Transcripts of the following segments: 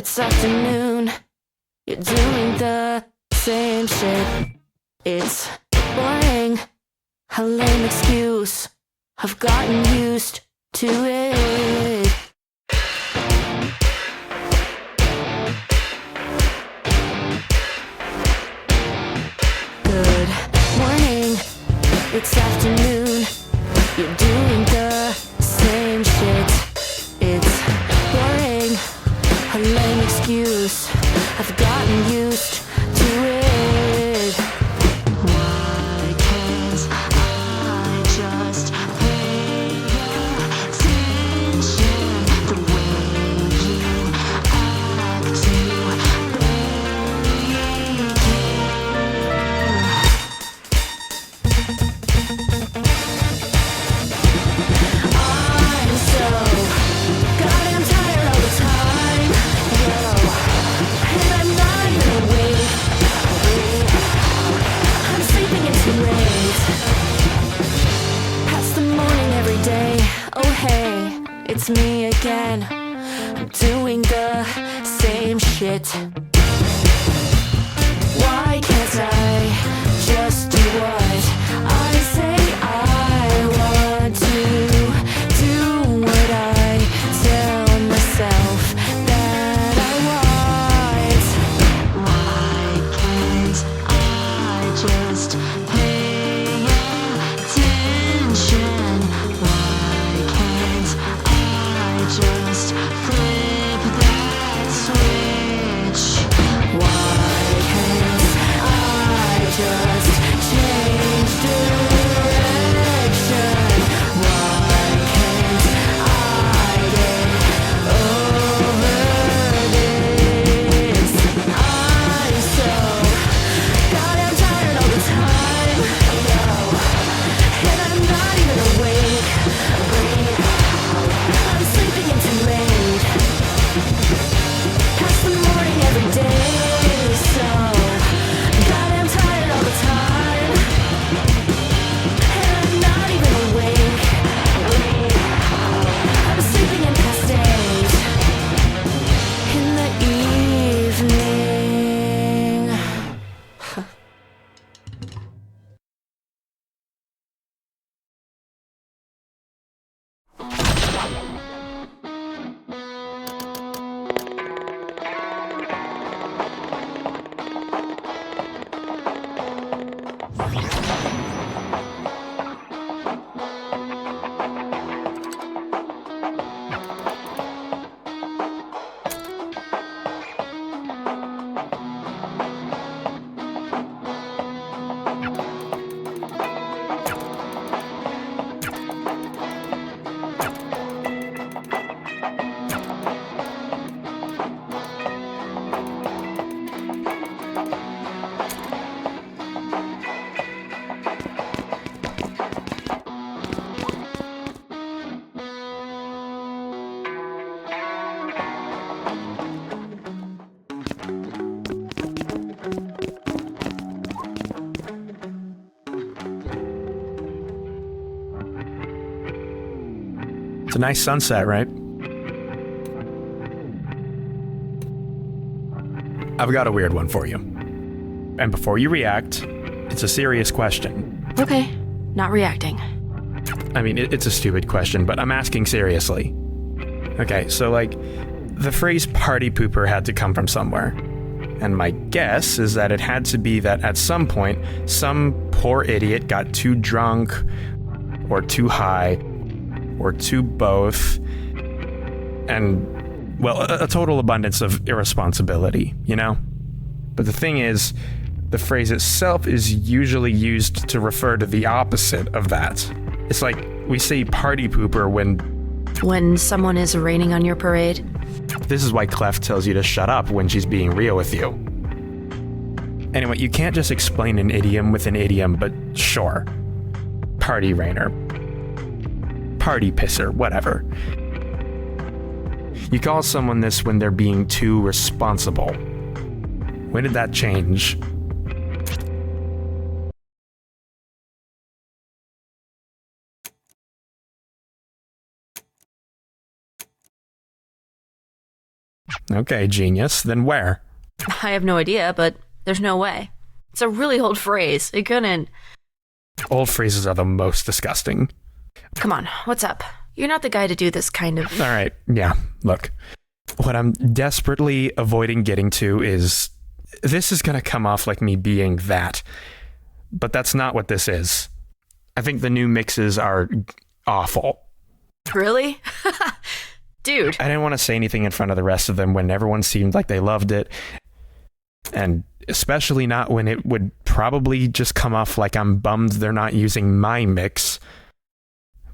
It's afternoon, you're doing the same shit. It's boring, a lame excuse. I've gotten used to it. Good morning, it's afternoon, you're doing the same shit. It's boring, a lame excuse. I've gotten used to it. Why can't I just pay attention the way you act to barely I'm so goddamn tired all the time, yo, and I'm not even awake. I'm sleeping in too late. Past the morning every day. Oh hey, it's me again. I'm doing the same shit. Why can't I just do what I say I want to? Do what I tell myself that I want. Why can't I just pay attention? Why can't I just flip that switch? Why can't I just change direction? Why can't I get over this? I'm so goddamn tired all the time, yo, and I'm not even awake. I'm sleeping in too late. Past the morning every day, so goddamn tired all the time, and I'm not even awake. I'm sleeping in past days. In the evening. It's a nice sunset, right? I've got a weird one for you. And before you react, it's a serious question. Okay, not reacting. I mean, it's a stupid question, but I'm asking seriously. Okay, so the phrase party pooper had to come from somewhere. And my guess is that it had to be that at some point, some poor idiot got too drunk, or too high, or too both, and, well, a total abundance of irresponsibility, you know? But the thing is, the phrase itself is usually used to refer to the opposite of that. It's like we say party pooper When someone is raining on your parade? This is why Clef tells you to shut up when she's being real with you. Anyway, you can't just explain an idiom with an idiom, but sure. Party rainer. Party pisser, whatever. You call someone this when they're being too responsible. When did that change? Okay, genius. Then where? I have no idea, but there's no way. It's a really old phrase. It couldn't... Old phrases are the most disgusting. Come on, what's up? You're not the guy to do this kind of... All right, yeah, look. What I'm desperately avoiding getting to is... This is going to come off like me being that. But that's not what this is. I think the new mixes are awful. Really? Dude. I didn't want to say anything in front of the rest of them when everyone seemed like they loved it. And especially not when it would probably just come off like I'm bummed they're not using my mix.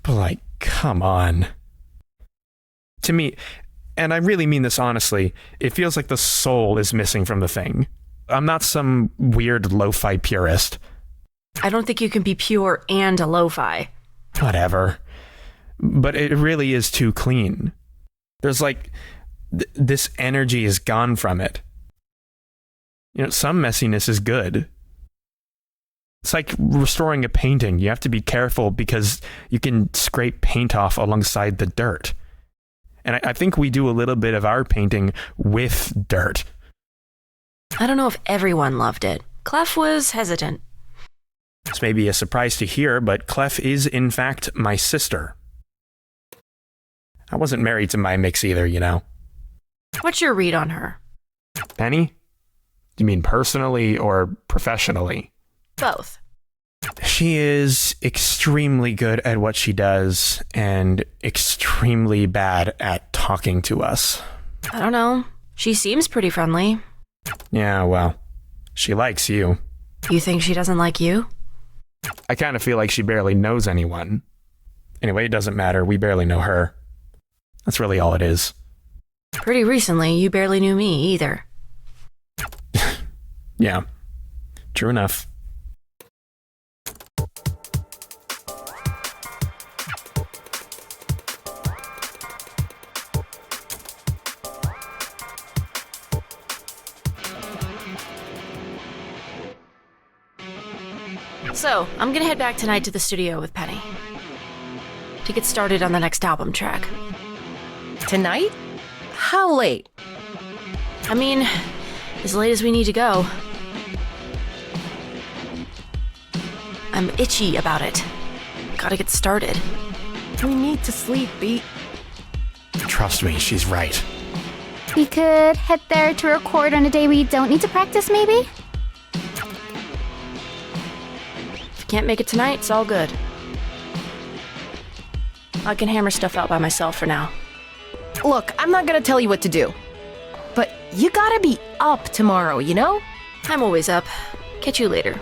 But like, come on. To me, and I really mean this honestly, it feels like the soul is missing from the thing. I'm not some weird lo-fi purist. I don't think you can be pure and a lo-fi. Whatever. But it really is too clean. There's like, this energy is gone from it. You know, some messiness is good. It's like restoring a painting. You have to be careful because you can scrape paint off alongside the dirt. And I think we do a little bit of our painting with dirt. I don't know if everyone loved it. Clef was hesitant. This may be a surprise to hear, but Clef is in fact my sister. I wasn't married to my mix either, you know. What's your read on her? Penny? Do you mean personally or professionally? Both. She is extremely good at what she does and extremely bad at talking to us. I don't know. She seems pretty friendly. Yeah, well, she likes you. You think she doesn't like you? I kind of feel like she barely knows anyone. Anyway, it doesn't matter. We barely know her. That's really all it is. Pretty recently, you barely knew me either. Yeah, true enough. So, I'm gonna head back tonight to the studio with Penny to get started on the next album track. Tonight? How late? I mean, as late as we need to go. I'm itchy about it. Gotta get started. We need to sleep, Beat. Trust me, she's right. We could head there to record on a day we don't need to practice, maybe? If you can't make it tonight, it's all good. I can hammer stuff out by myself for now. Look, I'm not gonna tell you what to do. But you gotta be up tomorrow, you know? I'm always up. Catch you later.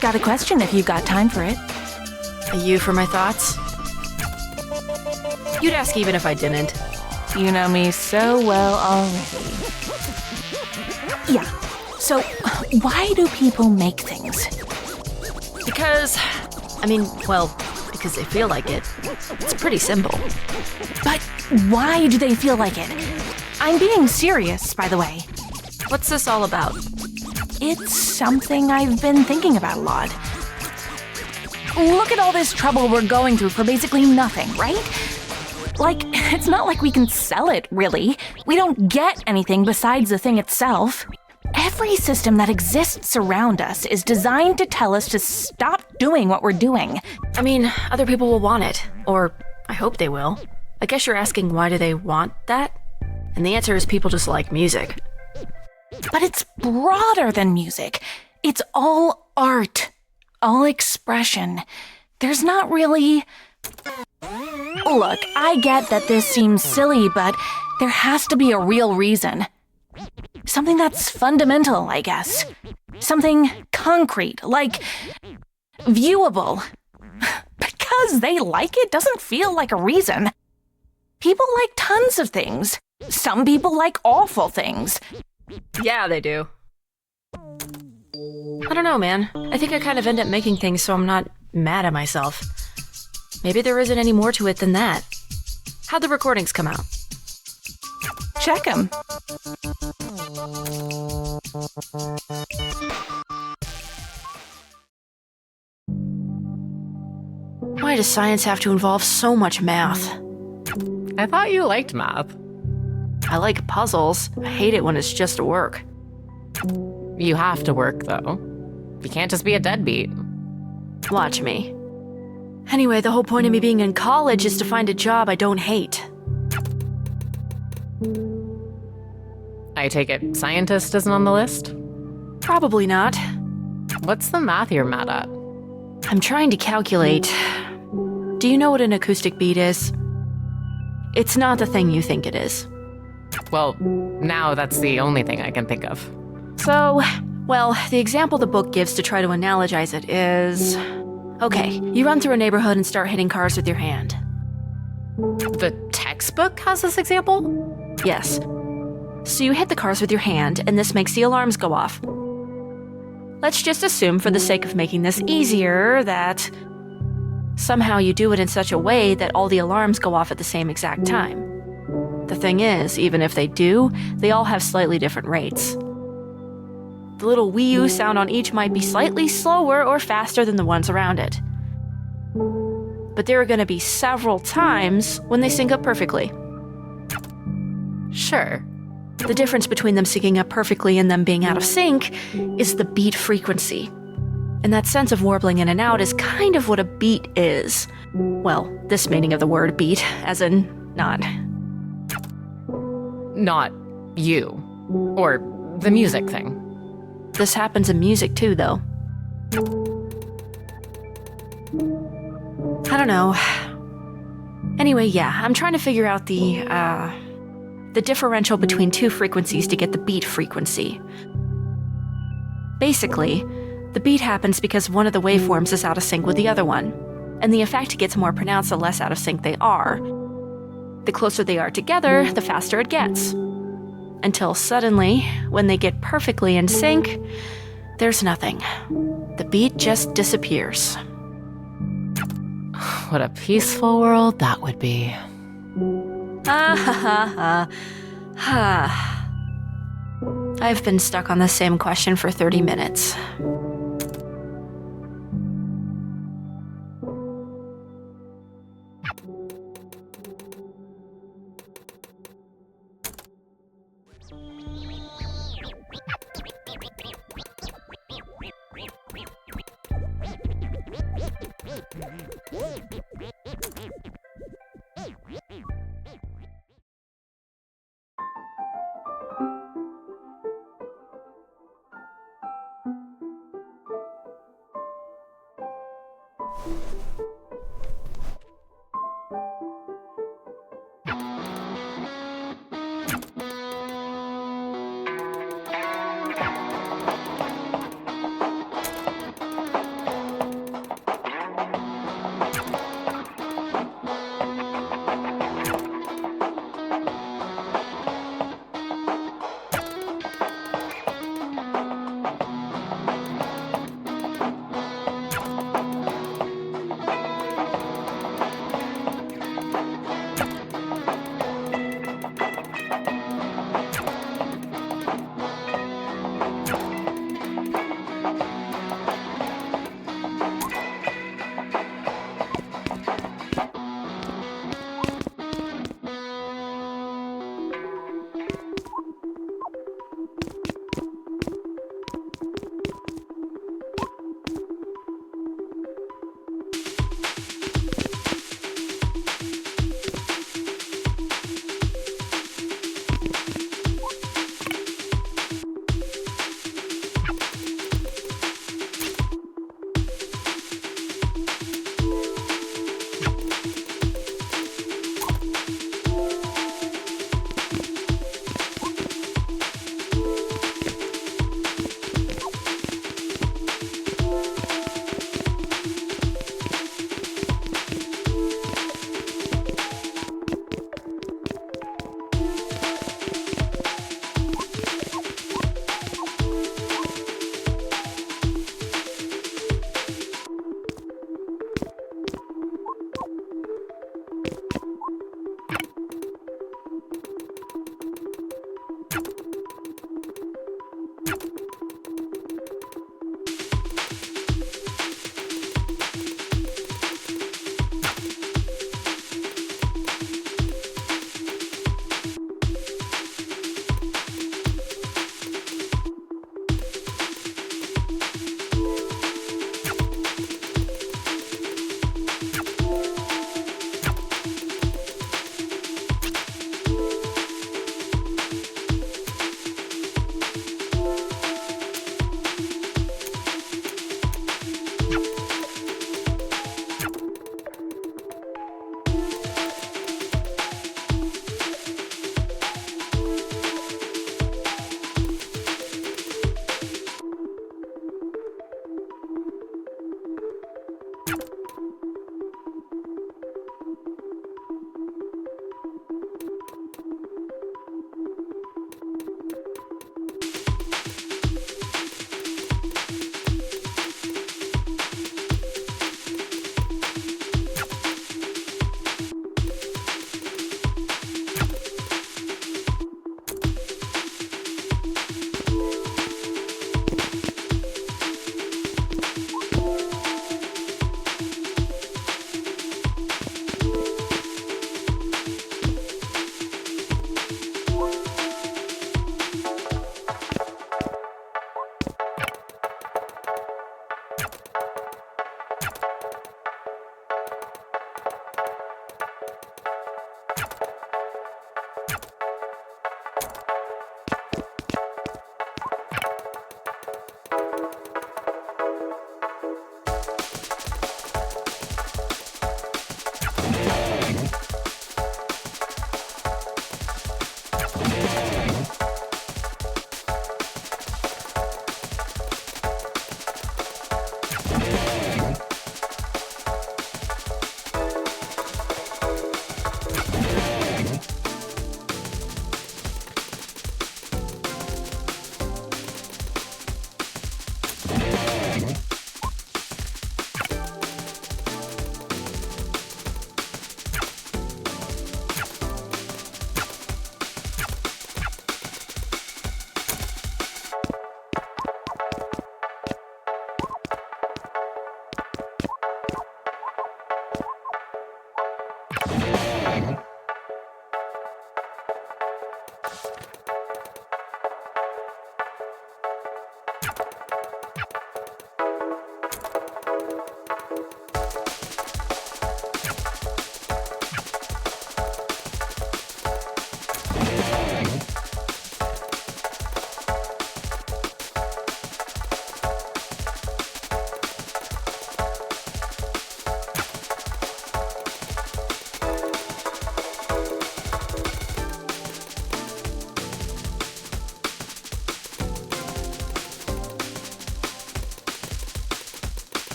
Got a question if you've got time for it. A you for my thoughts? You'd ask even if I didn't. You know me so well already. Yeah, so why do people make things? Because they feel like it. It's pretty simple. But why do they feel like it? I'm being serious, by the way. What's this all about? It's something I've been thinking about a lot. Look at all this trouble we're going through for basically nothing, right? Like, it's not like we can sell it, really. We don't get anything besides the thing itself. Every system that exists around us is designed to tell us to stop doing what we're doing. I mean, other people will want it. Or, I hope they will. I guess you're asking why do they want that? And the answer is people just like music. But it's broader than music. It's all art, all expression. There's not really... Look, I get that this seems silly, but there has to be a real reason. Something that's fundamental, I guess. Something concrete, like viewable. Because they like it doesn't feel like a reason. People like tons of things. Some people like awful things. Yeah, they do. I don't know, man. I think I kind of end up making things so I'm not mad at myself. Maybe there isn't any more to it than that. How'd the recordings come out? Check them. Why does science have to involve so much math? I thought you liked math. I like puzzles. I hate it when it's just work. You have to work, though. You can't just be a deadbeat. Watch me. Anyway, the whole point of me being in college is to find a job I don't hate. I take it scientist isn't on the list? Probably not. What's the math you're mad at? I'm trying to calculate. Do you know what an acoustic beat is? It's not the thing you think it is. Well, now that's the only thing I can think of. So, well, the example the book gives to try to analogize it is... Okay, you run through a neighborhood and start hitting cars with your hand. The textbook has this example? Yes. So you hit the cars with your hand, and this makes the alarms go off. Let's just assume, for the sake of making this easier, that somehow you do it in such a way that all the alarms go off at the same exact time. The thing is, even if they do, they all have slightly different rates. The little wee oo sound on each might be slightly slower or faster than the ones around it. But there are going to be several times when they sync up perfectly. Sure. The difference between them syncing up perfectly and them being out of sync is the beat frequency. And that sense of warbling in and out is kind of what a beat is. Well, this meaning of the word beat, as in not. Not you. Or the music thing. This happens in music too, though. I don't know. Anyway, yeah, I'm trying to figure out the differential between two frequencies to get the beat frequency. Basically, the beat happens because one of the waveforms is out of sync with the other one, and the effect gets more pronounced the less out of sync they are. The closer they are together, the faster it gets. Until suddenly, when they get perfectly in sync, there's nothing. The beat just disappears. What a peaceful world that would be. I've been stuck on the same question for 30 minutes.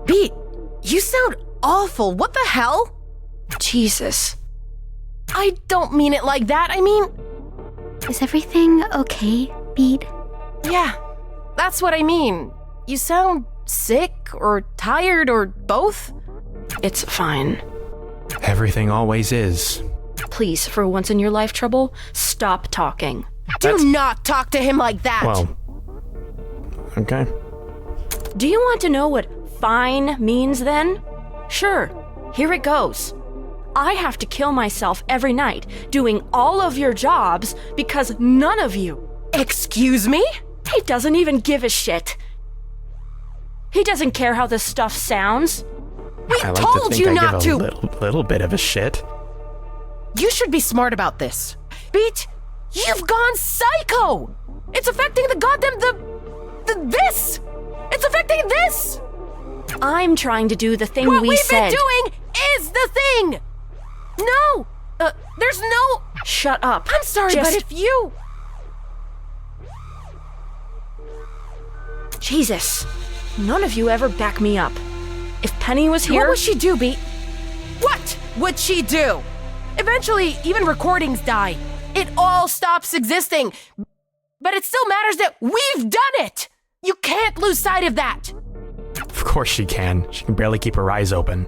Beat, you sound awful. What the hell? Jesus. I don't mean it like that. I mean, Is everything okay, Beat? yeah, that's what I mean. You sound sick or tired or both. It's fine. Everything always is. Please, for once in your life, Trouble, stop talking. Do not talk to him like that. Well, okay. Do you want to know what fine means then? Sure, here it goes. I have to kill myself every night doing all of your jobs because none of you. Excuse me? He doesn't even give a shit. He doesn't care how this stuff sounds. We I like told to think you I not give to. a little bit of a shit. You should be smart about this. Beat, you've gone psycho. It's affecting the goddamn this. It's affecting this. I'm trying to do the thing What we we've said. been doing is the thing. No, there's no. Shut up. I'm sorry, but if you. Jesus. None of you ever back me up. If Penny was here... What would she do, Beat? What would she do? Eventually, even recordings die. It all stops existing. But it still matters that we've done it. You can't lose sight of that. Of course she can. She can barely keep her eyes open.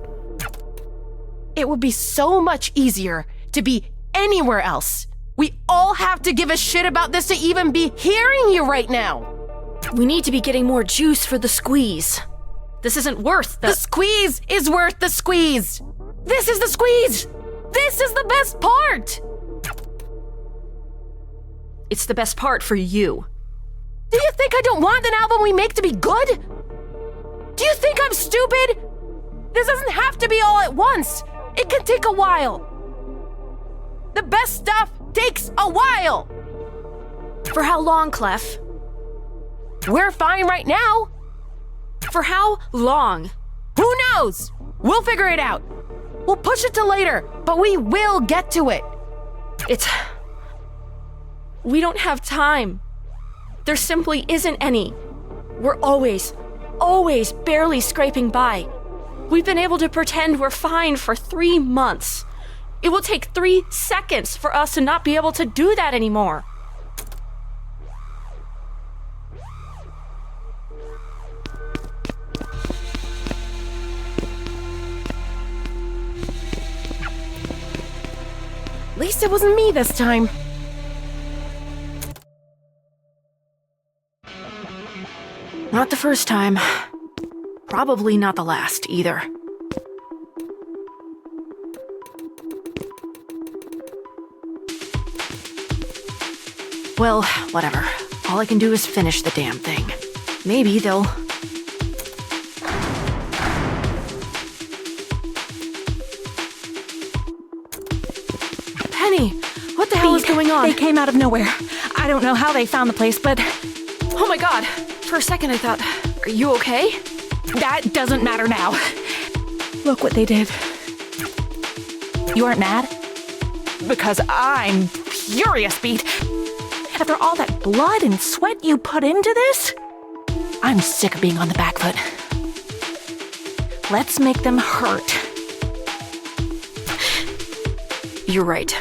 It would be so much easier to be anywhere else. We all have to give a shit about this to even be hearing you right now. We need to be getting more juice for the squeeze. This isn't worth The squeeze is worth the squeeze. This is the squeeze. This is the best part. It's the best part for you. Do you think I don't want an album we make to be good? Do you think I'm stupid? This doesn't have to be all at once. It can take a while. The best stuff takes a while. For how long, Clef? We're fine right now. For how long? Who knows? We'll figure it out. We'll push it to later, but we will get to it. We don't have time. There simply isn't any. We're always barely scraping by. We've been able to pretend we're fine for 3 months. It will take 3 seconds for us to not be able to do that anymore. At least it wasn't me this time. Not the first time. Probably not the last either. Well, whatever. All I can do is finish the damn thing. Maybe they'll... Penny! What the hell is going on? They came out of nowhere. I don't know how they found the place, but Oh my god! For a second I thought, are you okay? that doesn't matter now. Look what they did. You aren't mad? Because I'm furious, Beat. After all that blood and sweat you put into this, I'm sick of being on the back foot. Let's make them hurt. You're right.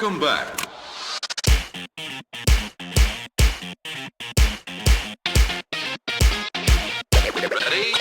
Welcome back. Ready?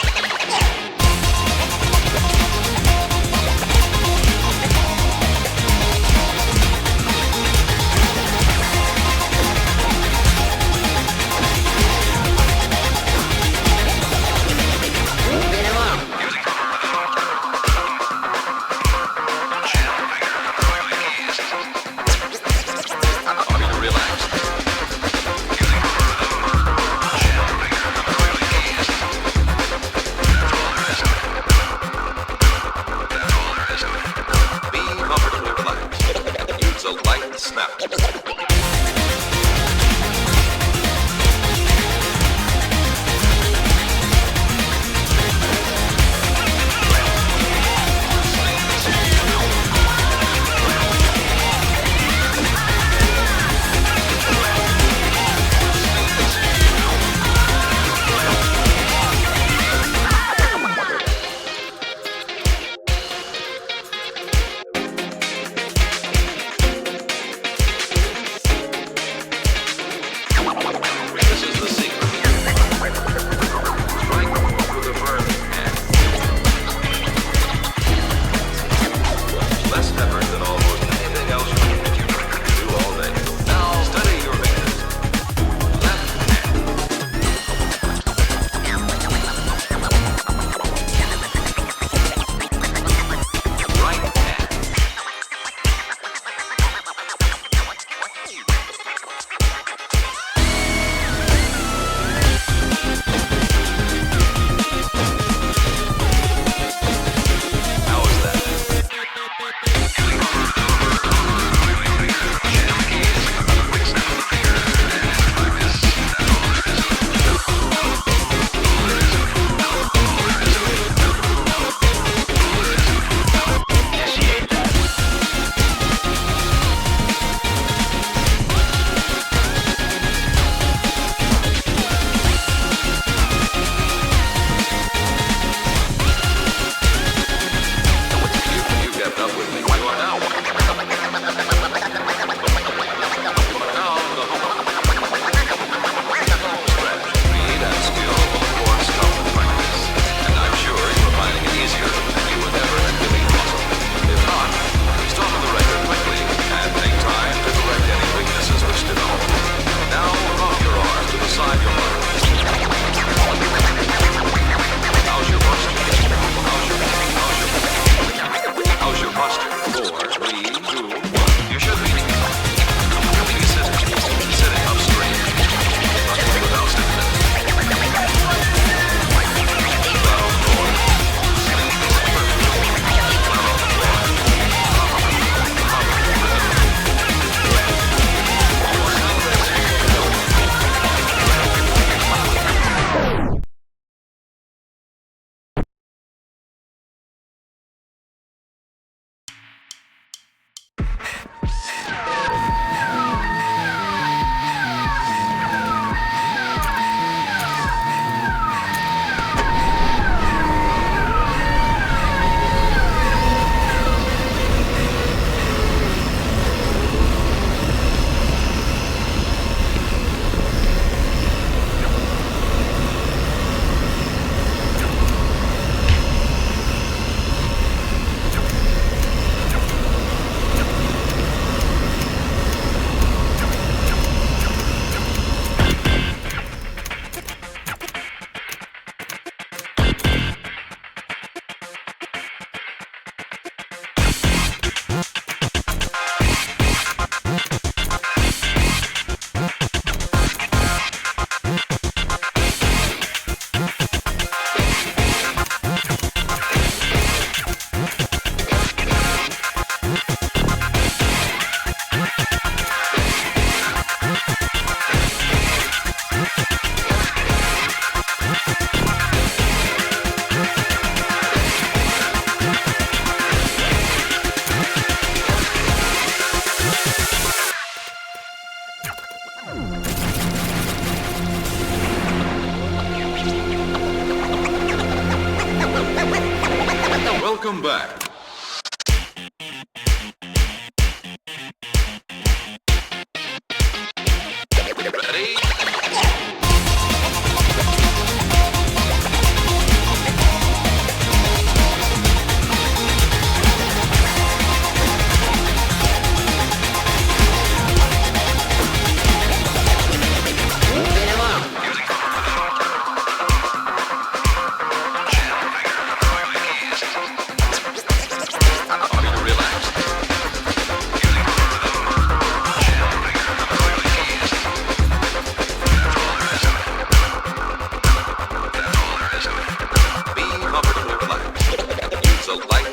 Welcome back.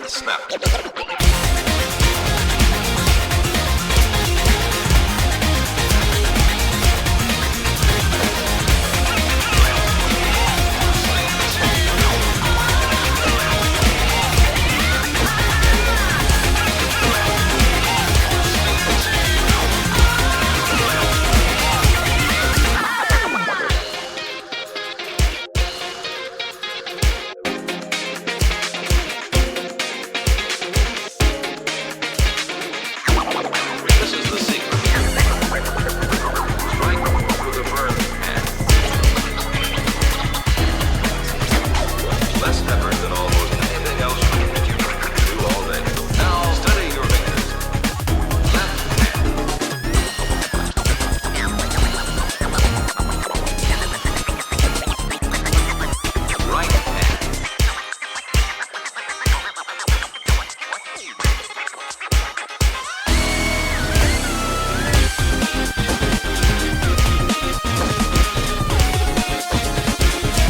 Snap. This is the secret. Strike with a firm hand. Less effort than almost anything else you can do all day. Now steady your fingers. Left hand. Right hand.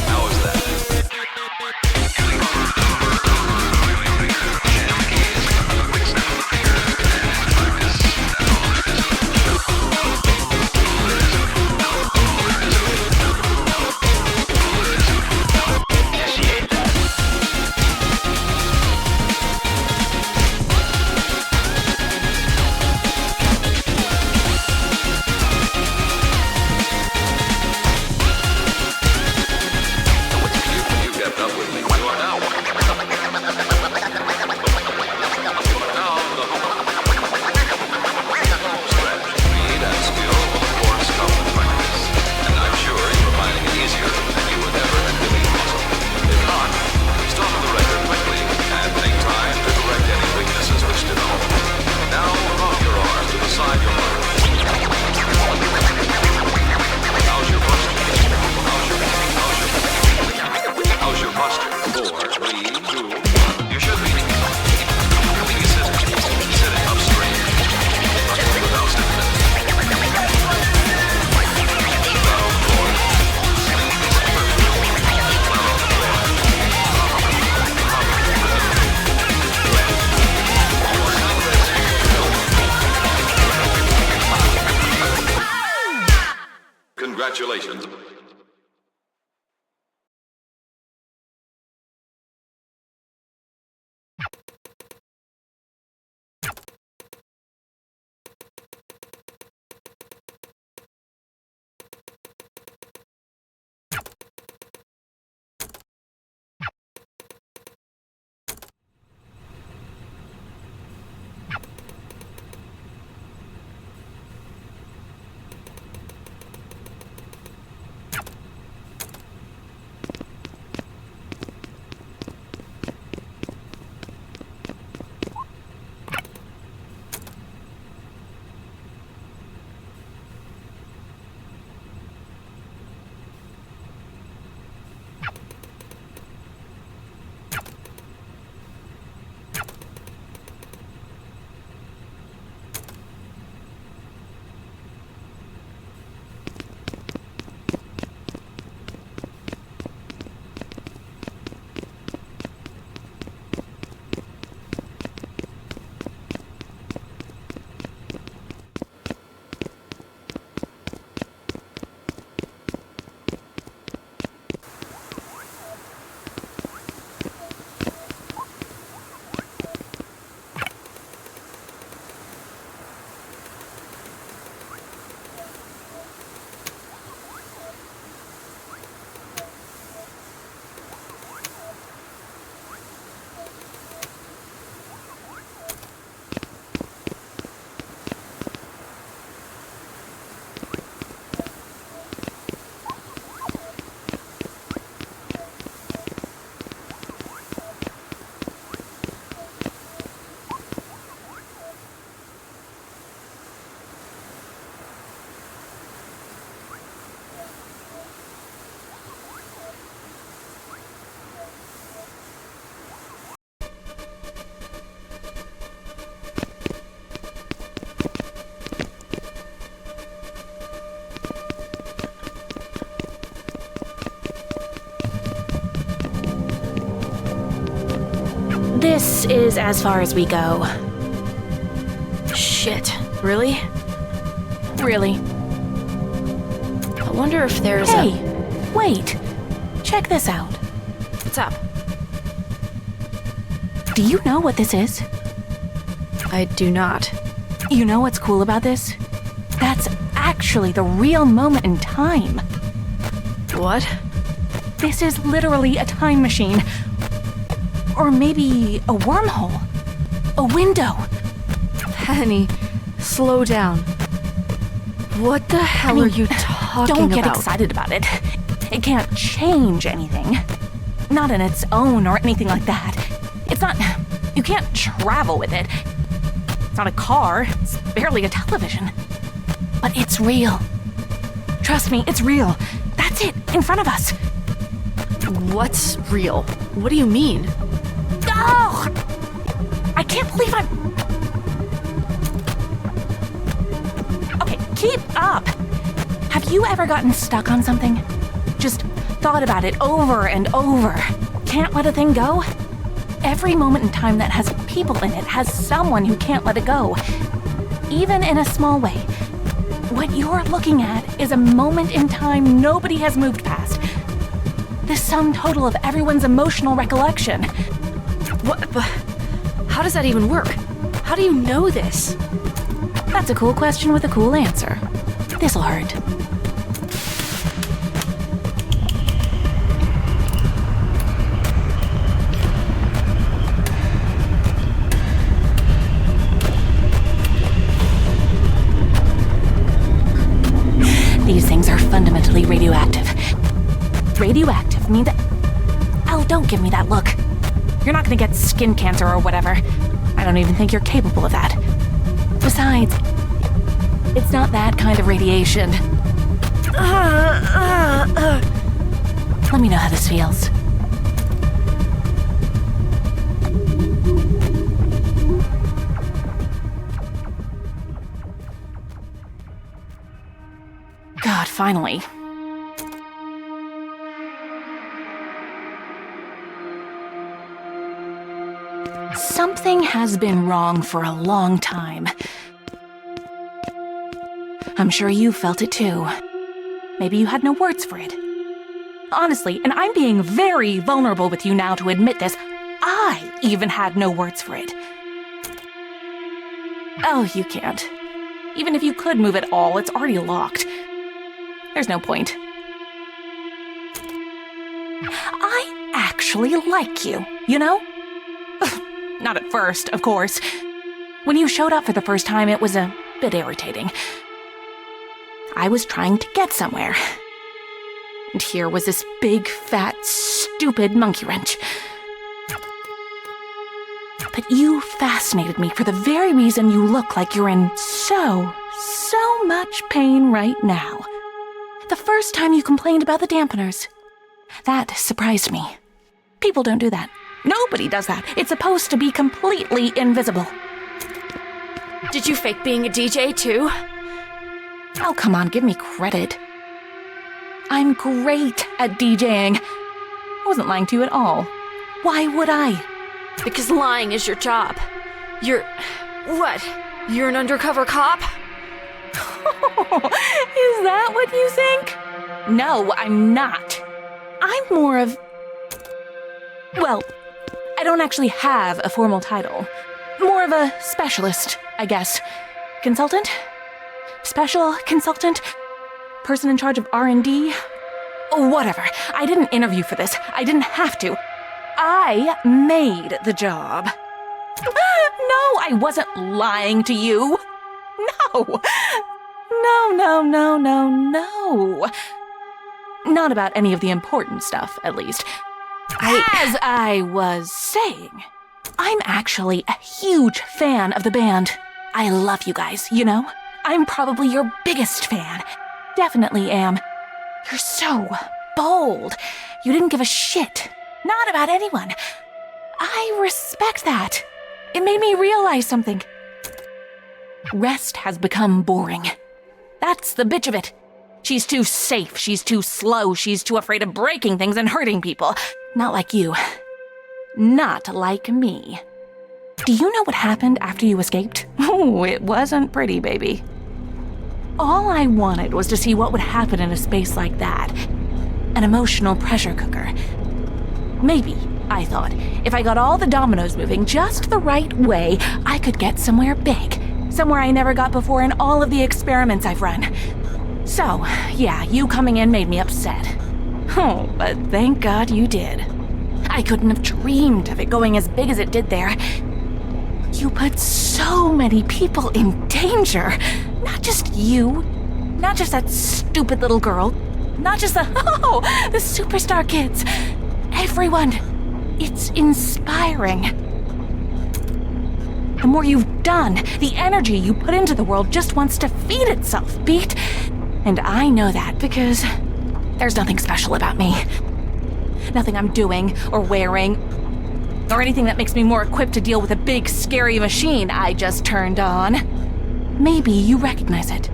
How is that? You kept up with me. You are now. Now the home stretch, speed, and skill will of course come with practice. And I'm sure you are finding it easier than you would ever have believed possible. If not, stop the record quickly and take time to correct any weaknesses which develop. Now rub your arms to the side your arm. How's your posture? How's your posture? 4, 3, 2, 1. You should be. Be sitting up straight. Without stiffness. Flat on the floor. Flat on the floor. Congratulations. This is as far as we go. Shit. Really? Really. I wonder if there's Hey, wait. Check this out. What's up? Do you know what this is? I do not. You know what's cool about this? That's actually the real moment in time. What? This is literally a time machine. Or maybe a wormhole. A window. Penny, slow down. What the hell are you talking Don't about? get excited about it. It can't change anything. Not on its own or anything like that. It's not... You can't travel with it. It's not a car. It's barely a television. But it's real. Trust me, it's real. That's it, in front of us. What's real? What do you mean? Oh! I can't believe I'm... Okay, keep up. Have you ever gotten stuck on something? Just thought about it over and over. Can't let a thing go? Every moment in time that has people in it has someone who can't let it go. Even in a small way. What you're looking at is a moment in time nobody has moved past. The sum total of everyone's emotional recollection. What? But how does that even work? How do you know this? That's a cool question with a cool answer. This'll hurt. These things are fundamentally radioactive. Radioactive means that... Oh, don't give me that look. You're not gonna get skin cancer or whatever. I don't even think you're capable of that. Besides, it's not that kind of radiation. Let me know how this feels. God, finally. Something has been wrong for a long time. I'm sure you felt it too. Maybe you had no words for it. Honestly, and I'm being very vulnerable with you now to admit this, I even had no words for it. Oh, you can't. Even if you could move it all, it's already locked. There's no point. I actually like you, you know? Not at first, of course. When you showed up for the first time, it was a bit irritating. I was trying to get somewhere. And here was this big, fat, stupid monkey wrench. But you fascinated me for the very reason you look like you're in so much pain right now. The first time you complained about the dampeners. That surprised me. People don't do that. Nobody does that. It's supposed to be completely invisible. Did you fake being a DJ too? Oh, come on, give me credit. I'm great at DJing. I wasn't lying to you at all. Why would I? Because lying is your job. You're... what? You're an undercover cop? Is that what you think? No, I'm not. I'm more of... Well, I don't actually have a formal title. More of a specialist, I guess. Consultant? Special consultant? Person in charge of R&D? Whatever. I didn't interview for this. I didn't have to. I made the job. No, I wasn't lying to you. No. No. Not about any of the important stuff, at least. As I was saying, I'm actually a huge fan of the band. I love you guys, you know? I'm probably your biggest fan. Definitely am. You're so bold. You didn't give a shit. Not about anyone. I respect that. It made me realize something. Rest has become boring. That's the bitch of it. She's too safe, she's too slow, she's too afraid of breaking things and hurting people. Not like you. not like me. Do you know what happened after you escaped? Oh, it wasn't pretty, baby. All I wanted was to see what would happen in a space like that. An emotional pressure cooker. Maybe, I thought, if I got all the dominoes moving just the right way, I could get somewhere big. Somewhere I never got before in all of the experiments I've run. So, yeah, you coming in made me upset. Oh, but thank God you did. I couldn't have dreamed of it going as big as it did there. You put so many people in danger. Not just you. Not just that stupid little girl. Not just the superstar kids. Everyone. It's inspiring. The more you've done, the energy you put into the world just wants to feed itself, Beat. And I know that because there's nothing special about me. Nothing I'm doing or wearing or anything that makes me more equipped to deal with a big, scary machine I just turned on. Maybe you recognize it.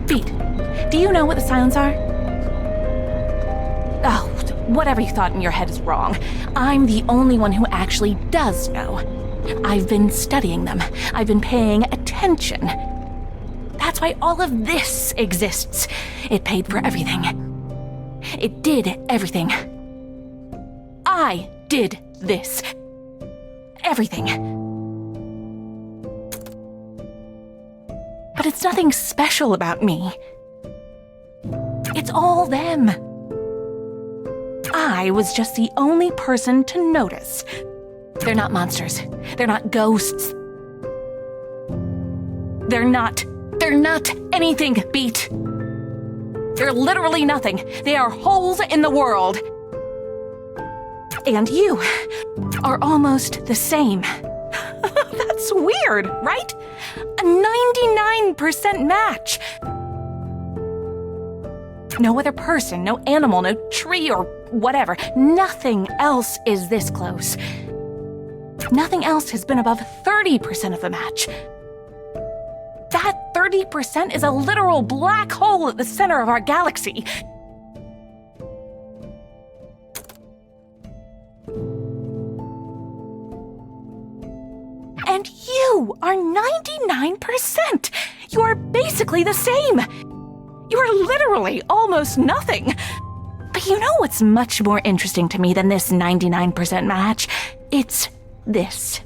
Beat, do you know what the sounds are? Oh, whatever you thought in your head is wrong. I'm the only one who actually does know. I've been studying them. I've been paying attention. That's why all of this exists. It paid for everything. It did everything. I did this. Everything. But it's nothing special about me. It's all them. I was just the only person to notice. They're not monsters. They're not ghosts. They're not anything, Beat. They're literally nothing. They are holes in the world. And you are almost the same. That's weird, right? A 99% match. No other person, no animal, no tree or whatever. Nothing else is this close. Nothing else has been above 30% of the match. That 30% is a literal black hole at the center of our galaxy. And you are 99%. You are basically the same. You are literally almost nothing. But you know what's much more interesting to me than this 99% match? It's this.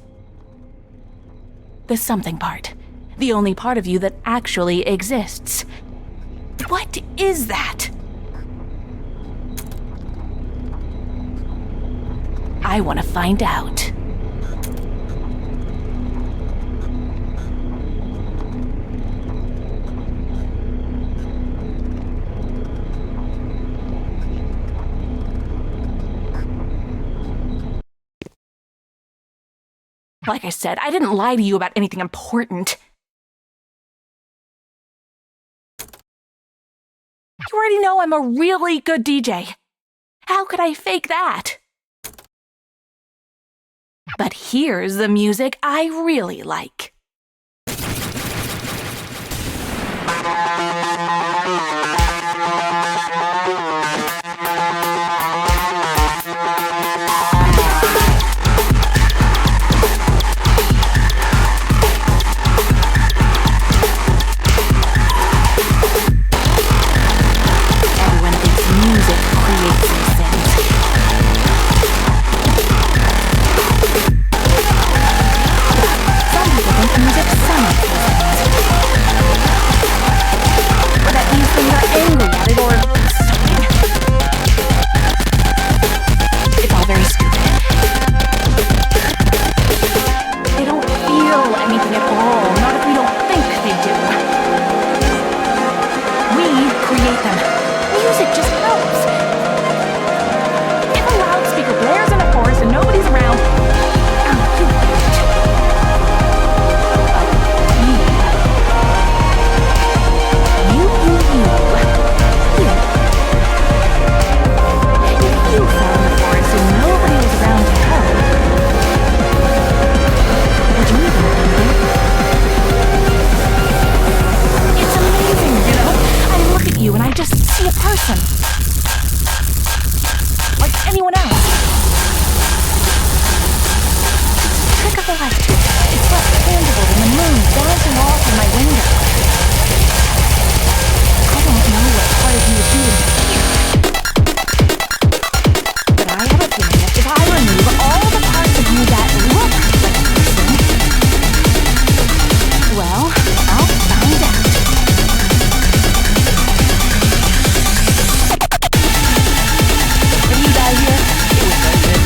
The something part. The only part of you that actually exists. What is that? I want to find out. Like I said, I didn't lie to you about anything important. You already know I'm a really good DJ. How could I fake that? But here's the music I really like. anyone else. Trick of the light. It's less tangible than the moon bouncing off of my window. I don't know what part of you is being here. But I have a feeling that if I remove all the parts of you that look like a person, well, I'll find out. When you die here, it was very good.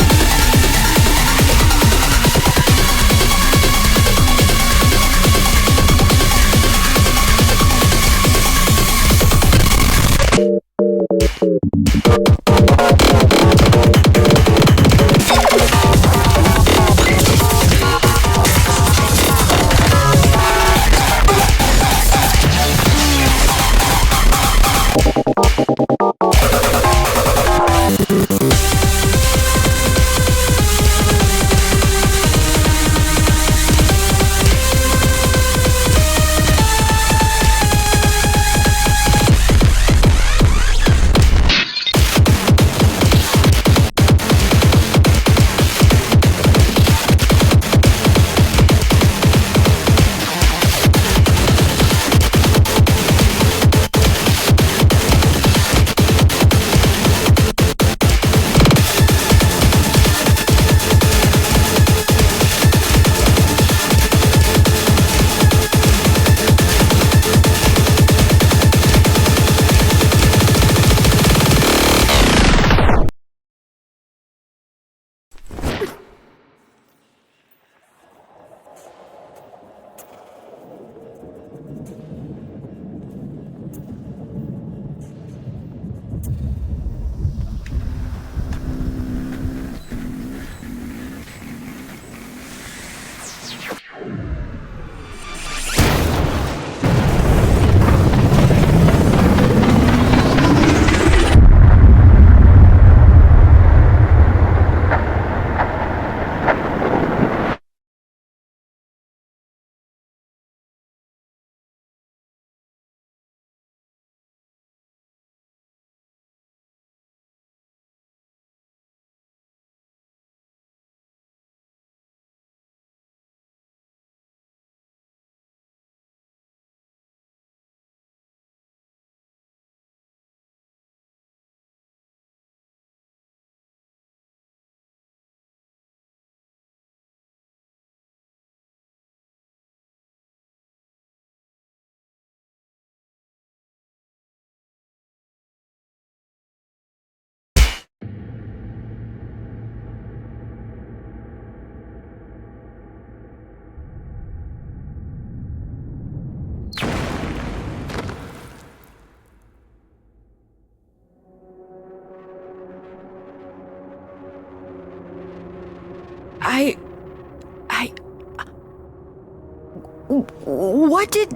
What did...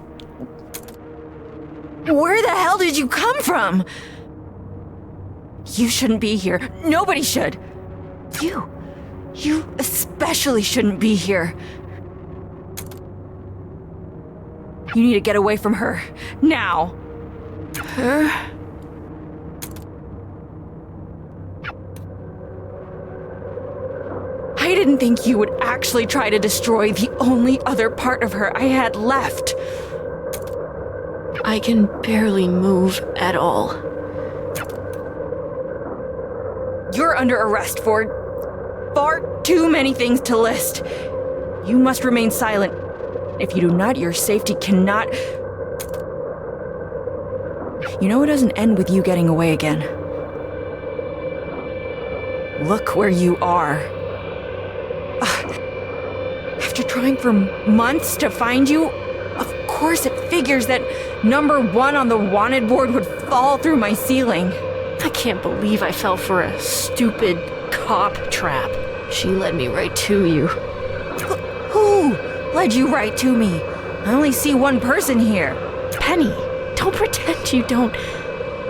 Where the hell did you come from? You shouldn't be here. Nobody should. You especially shouldn't be here. You need to get away from her. Now. Her? I didn't think you would actually try to destroy the only other part of her I had left. I can barely move at all. You're under arrest for far too many things to list. You must remain silent. If you do not, your safety cannot... You know it doesn't end with you getting away again. Look where you are. After trying for months to find you, of course it figures that number 1 on the wanted board would fall through my ceiling. I can't believe I fell for a stupid cop trap. She led me right to you. Who led you right to me? I only see one person here. Penny, don't pretend you don't.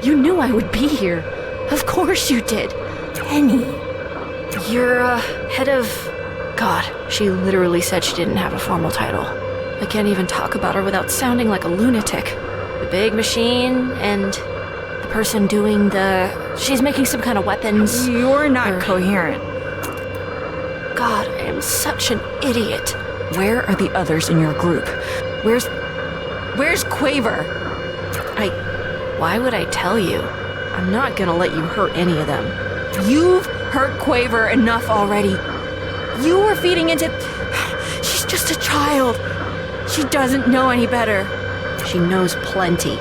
You knew I would be here. Of course you did. Penny. You're, head of... God, she literally said she didn't have a formal title. I can't even talk about her without sounding like a lunatic. The big machine and the person doing the... She's making some kind of weapons. You're not coherent. God, I am such an idiot. Where are the others in your group? Where's Quaver? Why would I tell you? I'm not gonna let you hurt any of them. You've hurt Quaver enough already. You were feeding into... She's just a child. She doesn't know any better. She knows plenty.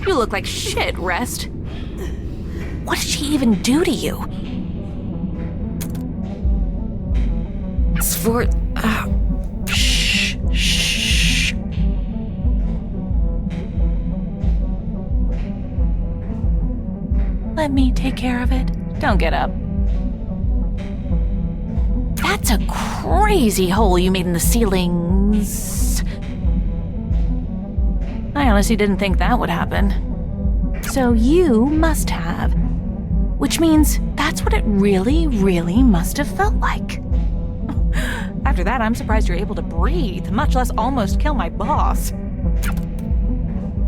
You look like shit, Rest. What did she even do to you? Shh. Let me take care of it. Don't get up. That's a crazy hole you made in the ceilings. I honestly didn't think that would happen. So you must have. Which means that's what it really, really must have felt like. After that, I'm surprised you're able to breathe, much less almost kill my boss.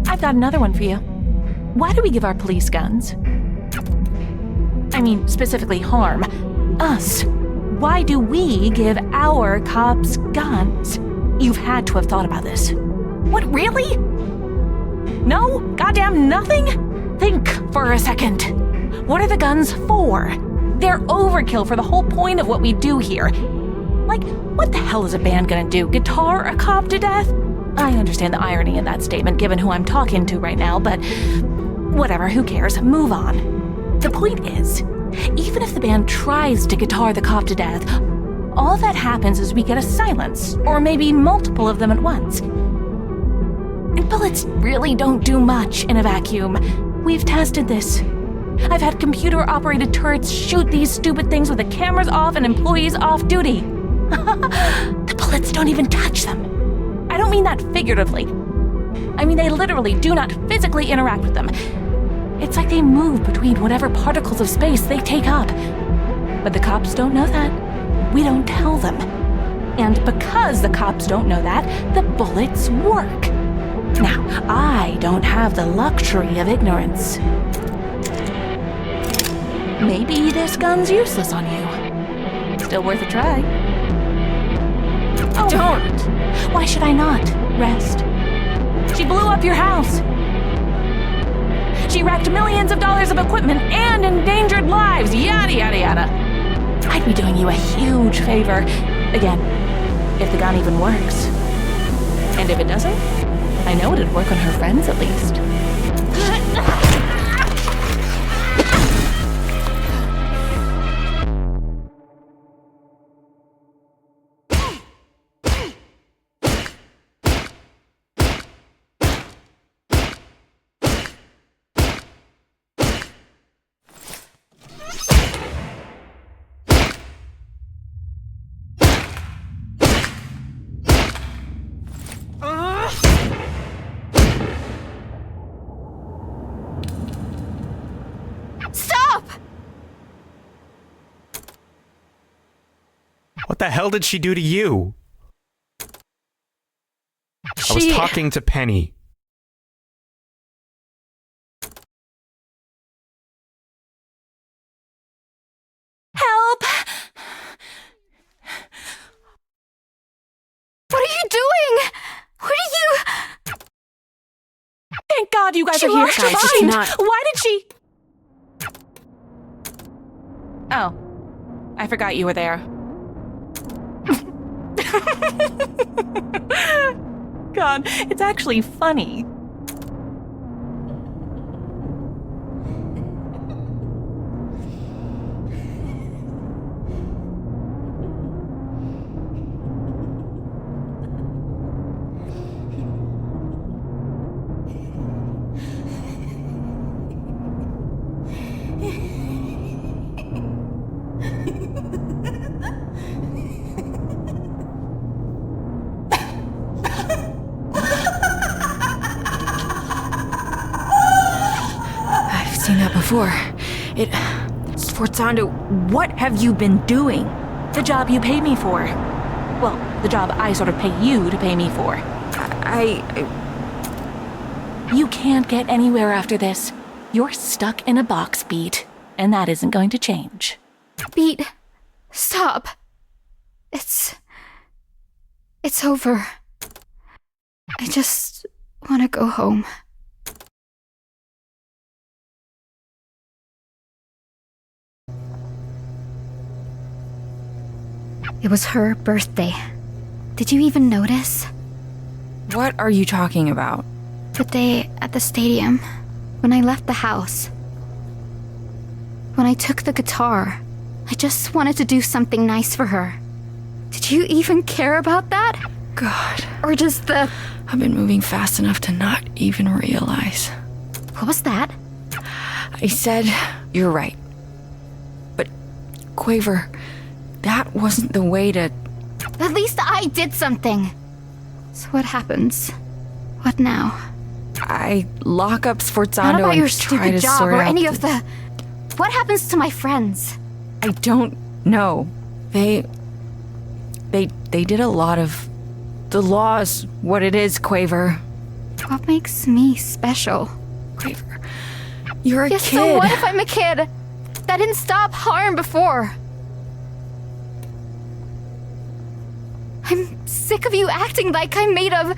I've got another one for you. Why do we give our police guns? I mean, specifically harm us. Why do we give our cops guns? You've had to have thought about this. What, really? No? Goddamn nothing? Think for a second. What are the guns for? They're overkill for the whole point of what we do here. Like, what the hell is a band gonna do? Guitar a cop to death? I understand the irony in that statement given who I'm talking to right now, but whatever, who cares? Move on. The point is, even if the band tries to guitar the cop to death, all that happens is we get a silence, or maybe multiple of them at once. And Bullets really don't do much in a vacuum. We've tested this. I've had computer-operated turrets shoot these stupid things with the cameras off and employees off duty. The bullets don't even touch them. I don't mean that figuratively. I mean they literally do not physically interact with them. It's like they move between whatever particles of space they take up. But the cops don't know that. We don't tell them. And because the cops don't know that, the bullets work. Now, I don't have the luxury of ignorance. Maybe this gun's useless on you. Still worth a try. Oh, don't! Why should I not? Rest. She blew up your house. She wrecked millions of dollars of equipment and endangered lives, yada yada yada. I'd be doing you a huge favor, again, if the gun even works. And if it doesn't, I know it'd work on her friends at least. What the hell did she do to you? I was talking to Penny. Help! What are you doing? What are you... Thank God you guys are here. Guys, it's not... Why did she... Oh. I forgot you were there. God, it's actually funny. Before. Sforzando, what have you been doing? The job you pay me for. Well, the job I sort of pay you to pay me for. You can't get anywhere after this. You're stuck in a box, Beat, and that isn't going to change. Beat, stop. It's over. I just want to go home. It was her birthday. Did you even notice? What are you talking about? The day at the stadium, when I left the house. When I took the guitar, I just wanted to do something nice for her. Did you even care about that? God. Or just the... I've been moving fast enough to not even realize. What was that? I said, you're right. But, Quaver, that wasn't the way to... At least I did something. So what happens? What now? I lock up Sforzando Not about and your try stupid to job sort or out any of the... What happens to my friends? I don't know. They did a lot of... The law's what it is, Quaver. What makes me special? Quaver, you're a Yes, kid. so what if I'm a kid? That didn't stop harm before. I'm sick of you acting like I'm made of...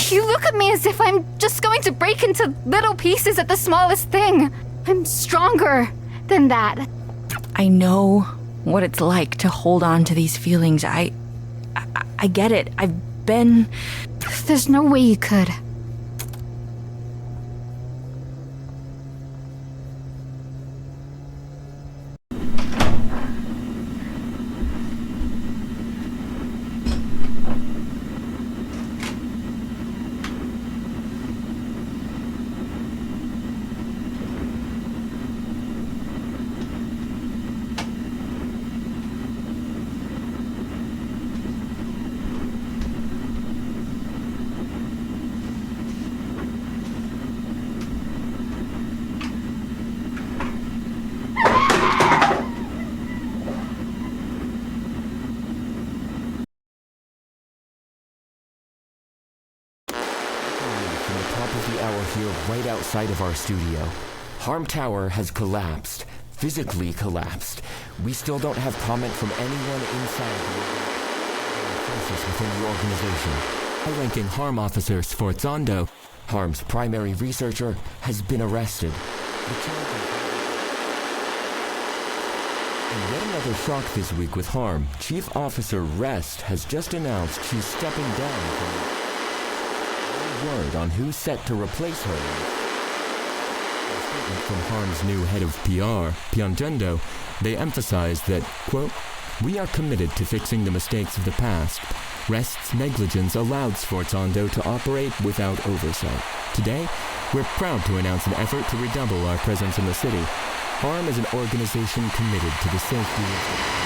You look at me as if I'm just going to break into little pieces at the smallest thing. I'm stronger than that. I know what it's like to hold on to these feelings. I get it. I've been... There's no way you could. right outside of our studio. Harm Tower has collapsed. Physically collapsed. We still don't have comment from anyone inside the process within the organization. High-ranking Harm officer Sforzando, Harm's primary researcher, has been arrested. And yet another shock this week with Harm. Chief Officer Rest has just announced she's stepping down from... No word on who's set to replace her. From Harm's new head of PR, Piangendo, they emphasize that, quote, "We are committed to fixing the mistakes of the past. Rest's negligence allowed Sforzando to operate without oversight. Today, we're proud to announce an effort to redouble our presence in the city. Harm is an organization committed to the safety of...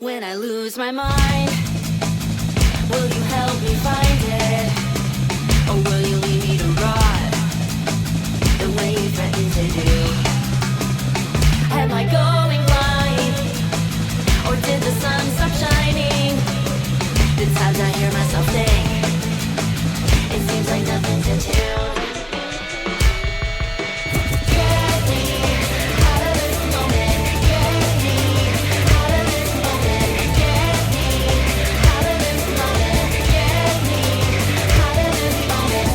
When I lose my mind, will you help me find it? Or will you leave me to rot the way you threatened to do? Am I going blind? Or did the sun stop shining? The times I hear myself think, it seems like nothing's in tune. Get me out of this moment. Get me out of this moment. Get me out of this moment. Get me out of this moment.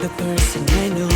the person I know.